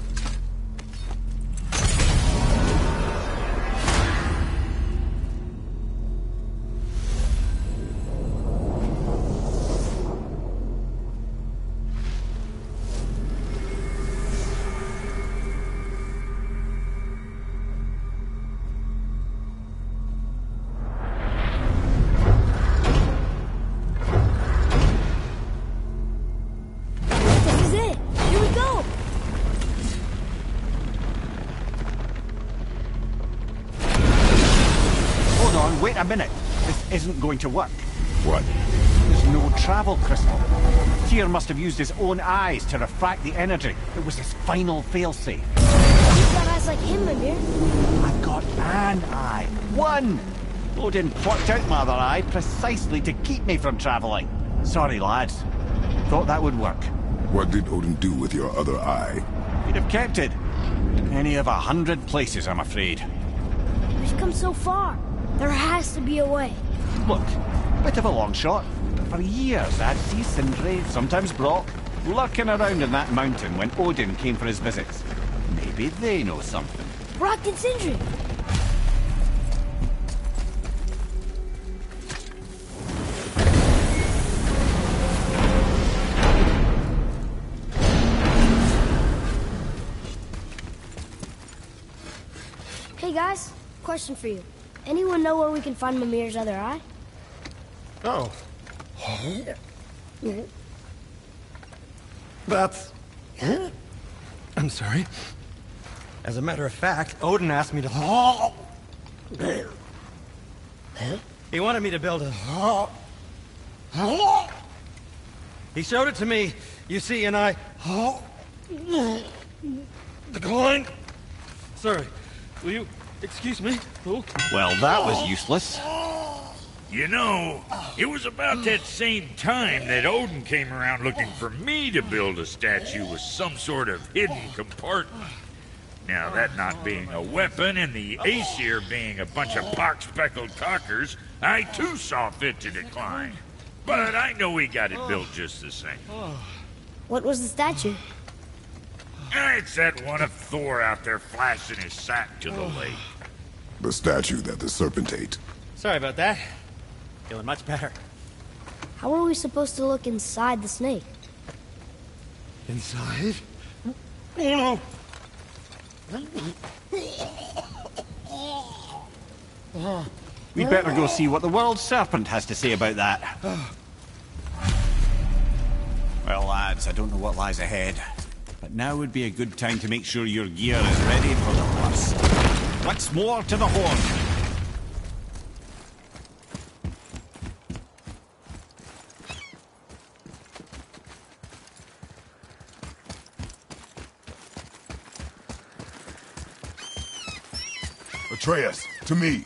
This is it. Here we go. Hold on, wait a minute. This isn't going to work. What? There's no travel crystal. Tyr must have used his own eyes to refract the energy. It was his final failsafe. You've got eyes like him, Mimir. I've got an eye. One! Odin plucked out my other eye precisely to keep me from travelling. Sorry, lads. Thought that would work. What did Odin do with your other eye? He'd have kept it. Any of 100 places, I'm afraid. We've come so far. There has to be a way. Look, bit of a long shot, but for years I'd see Sindri, sometimes Brock, lurking around in that mountain when Odin came for his visits. Maybe they know something. Brock and Sindri. Hey guys, question for you. Anyone know where we can find Mimir's other eye? Oh. That's... I'm sorry. As a matter of fact, Odin asked me to... He wanted me to build a... He showed it to me, you see, and I... Declined. Sorry. Will you excuse me? Oh. Well, that was useless. You know, it was about that same time that Odin came around looking for me to build a statue with some sort of hidden compartment. Now, that not being a weapon and the Aesir being a bunch of pock-speckled cockers, I too saw fit to decline. But I know we got it built just the same. What was the statue? It's that one of Thor out there flashing his sack to the lake. The statue that the serpent ate. Sorry about that. Feeling much better. How are we supposed to look inside the snake? Inside? Oh no! We better go see what the world serpent has to say about that. Well, lads, I don't know what lies ahead, but now would be a good time to make sure your gear is ready for the worst. Once more to the Horde. Atreus, to me.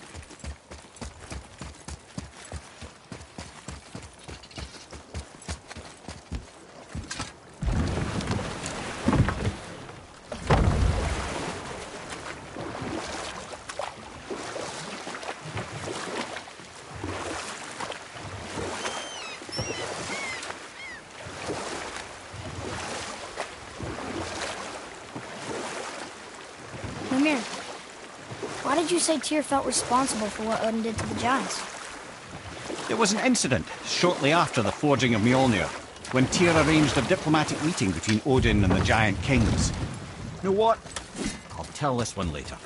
Mimir, why did you say Tyr felt responsible for what Odin did to the Giants? There was an incident shortly after the forging of Mjolnir, when Tyr arranged a diplomatic meeting between Odin and the Giant Kings. You know what? I'll tell this one later.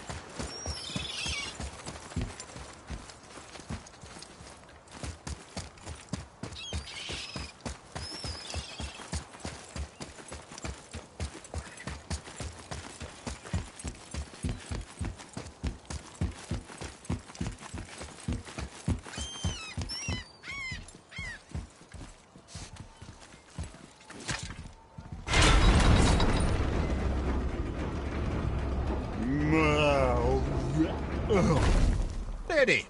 Ready.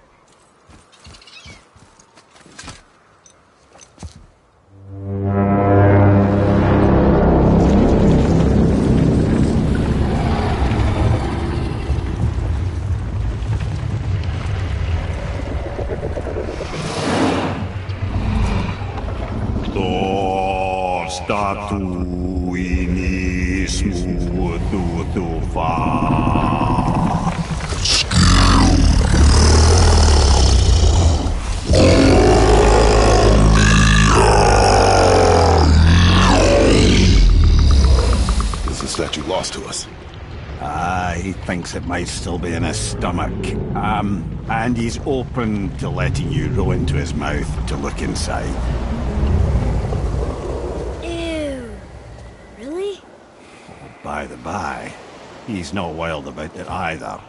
Statue lost to us. He thinks it might still be in his stomach. And he's open to letting you roll into his mouth to look inside. Ew. Really? By the by, he's not wild about it either.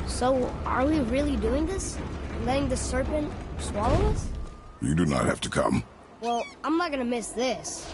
So, are we really doing this? Letting the serpent swallow us? You do not have to come. Well, I'm not gonna miss this.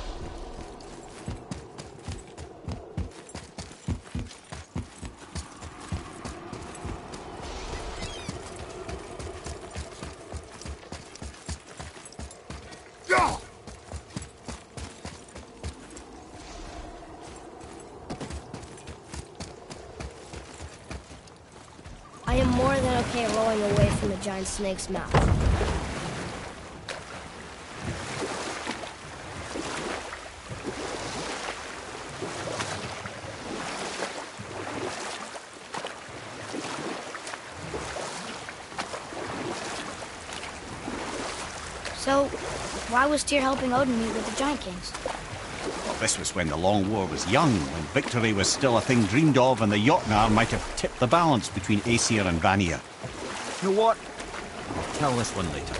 I am more than decay rolling away from the giant snake's mouth. So, why was Tyr helping Odin meet with the Giant Kings? Well, this was when the Long War was young, when victory was still a thing dreamed of, and the Jotnar might have tipped the balance between Aesir and Vanir. You know what? I'll tell this one later.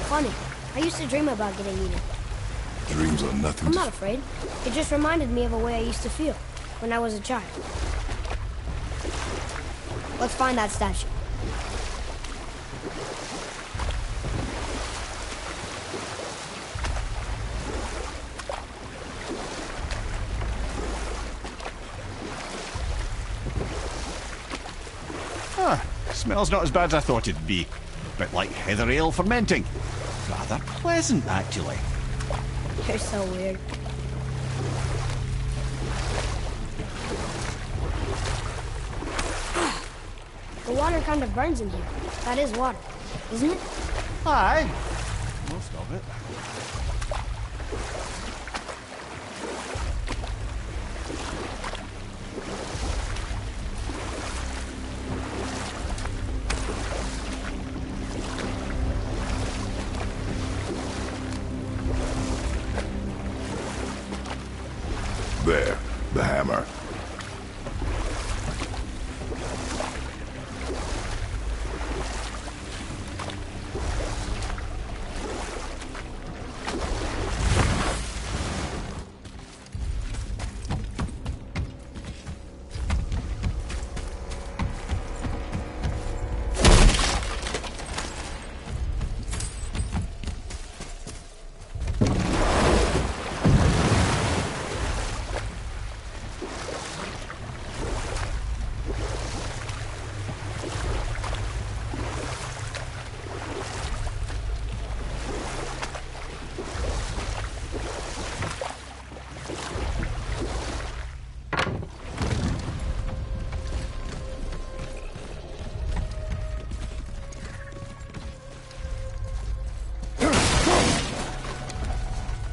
Funny. I used to dream about getting eaten. Dreams are nothing I'm to... not afraid. It just reminded me of a way I used to feel when I was a child. Let's find that statue. Smells not as bad as I thought it'd be. Bit like heather ale fermenting. Rather pleasant, actually. You're so weird. The water kind of burns in here. That is water, isn't it? Aye. Most of it. There, the hammer.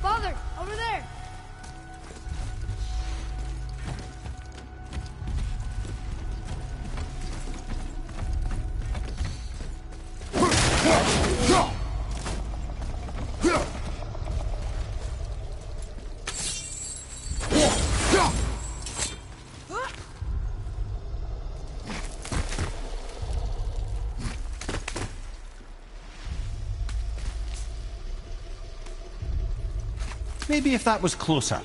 Father, over there! Maybe if that was closer.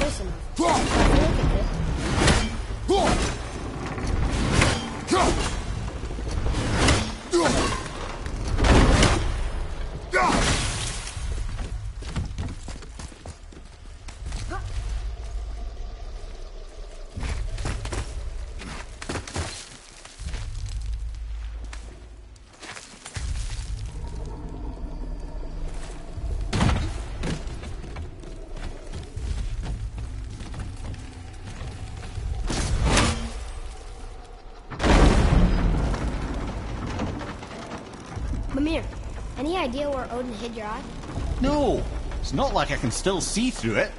close enough. Look at this. Mimir, any idea where Odin hid your eye? No, it's not like I can still see through it.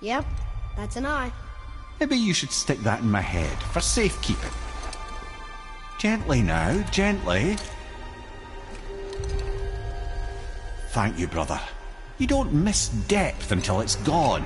Yep, that's an eye. Maybe you should stick that in my head for safekeeping. Gently now, gently. Thank you, brother. You don't miss depth until it's gone.